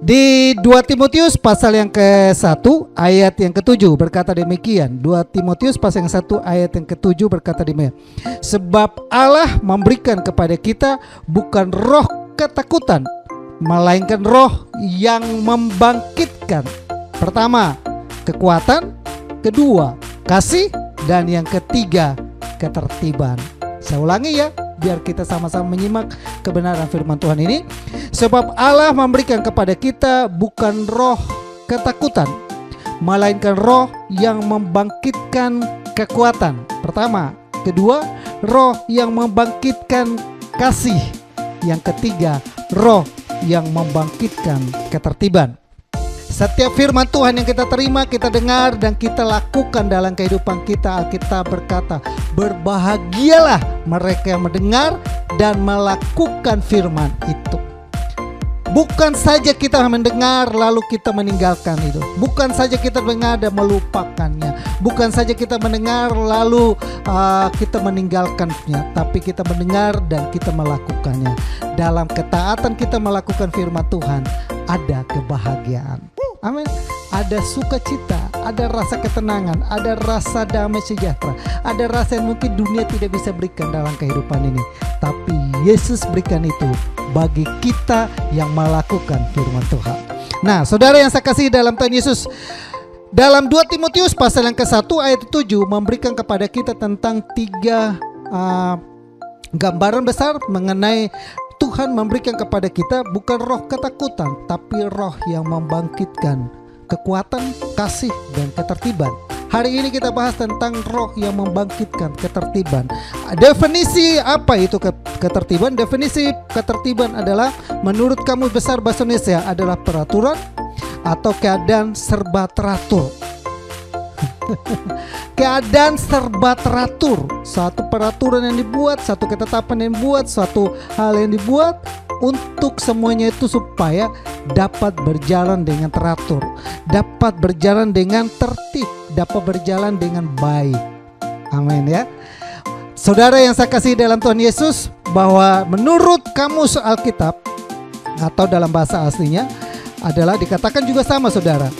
Di 2 Timotius pasal yang ke-1 ayat yang ke-7 berkata demikian. 2 Timotius pasal yang 1 ayat yang ke-7 berkata demikian. Sebab Allah memberikan kepada kita bukan roh ketakutan, melainkan roh yang membangkitkan. Pertama, kekuatan. Kedua, kasih. Dan yang ketiga, ketertiban. Saya ulangi ya, biar kita sama-sama menyimak kebenaran firman Tuhan ini. Sebab Allah memberikan kepada kita bukan roh ketakutan, melainkan roh yang membangkitkan kekuatan. Pertama. Kedua, roh yang membangkitkan kasih. Yang ketiga, roh yang membangkitkan ketertiban. Setiap firman Tuhan yang kita terima, kita dengar dan kita lakukan dalam kehidupan kita, Alkitab berkata, berbahagialah mereka yang mendengar dan melakukan firman itu. Bukan saja kita mendengar lalu kita meninggalkan itu. Bukan saja kita mendengar dan melupakannya. Bukan saja kita mendengar lalu kita meninggalkannya. Tapi kita mendengar dan kita melakukannya. Dalam ketaatan kita melakukan firman Tuhan, ada kebahagiaan. Amin. Ada sukacita, ada rasa ketenangan, ada rasa damai sejahtera, ada rasa yang mungkin dunia tidak bisa berikan dalam kehidupan ini. Tapi Yesus berikan itu bagi kita yang melakukan firman Tuhan. Nah, saudara yang saya kasih dalam Tuhan Yesus, dalam 2 Timotius pasal yang ke-1 ayat 7 memberikan kepada kita tentang 3 gambaran besar mengenai Tuhan memberikan kepada kita bukan roh ketakutan, tapi roh yang membangkitkan kekuatan, kasih, dan ketertiban. Hari ini kita bahas tentang roh yang membangkitkan ketertiban. Definisi apa itu ketertiban? Definisi ketertiban adalah menurut Kamus Besar Bahasa Indonesia adalah peraturan atau keadaan serba teratur. Keadaan serba teratur, satu peraturan yang dibuat, satu ketetapan yang dibuat, suatu hal yang dibuat untuk semuanya itu supaya dapat berjalan dengan teratur, dapat berjalan dengan tertib, dapat berjalan dengan baik. Amin ya. Saudara yang saya kasih dalam Tuhan Yesus, bahwa menurut Kamus Alkitab atau dalam bahasa aslinya adalah dikatakan juga sama saudara.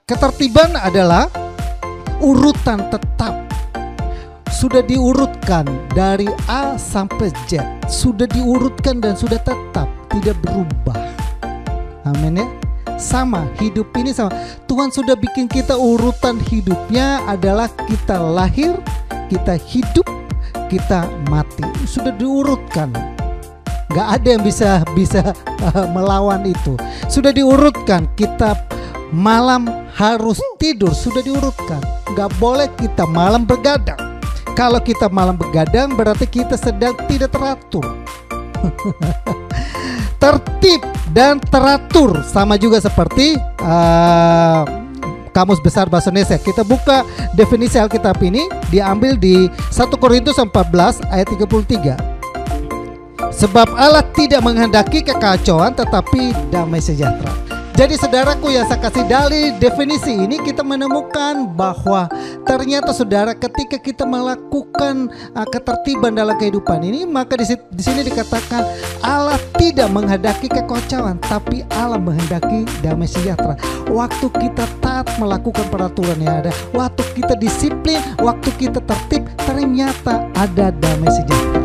Ketertiban adalah urutan tetap, sudah diurutkan dari A sampai Z, sudah diurutkan dan sudah tetap, tidak berubah. Amin ya. Sama, hidup ini sama. Tuhan sudah bikin kita urutan hidupnya adalah kita lahir, kita hidup, kita mati. Sudah diurutkan. Gak ada yang bisa melawan itu. Sudah diurutkan. Kita malam harus tidur, sudah diurutkan. Gak boleh kita malam begadang. Kalau kita malam begadang berarti kita sedang tidak teratur. Tertib dan teratur sama juga seperti Kamus Besar Bahasa Indonesia. Kita buka definisi Alkitab ini, diambil di 1 Korintus 14 ayat 33. Sebab Allah tidak menghendaki kekacauan tetapi damai sejahtera. Jadi saudaraku yang saya kasih, dari definisi ini kita menemukan bahwa ternyata saudara ketika kita melakukan ketertiban dalam kehidupan ini, maka di sini dikatakan Allah tidak menghendaki kekacauan, tapi Allah menghendaki damai sejahtera. Waktu kita taat melakukan peraturan yang ada, waktu kita disiplin, waktu kita tertib, ternyata ada damai sejahtera.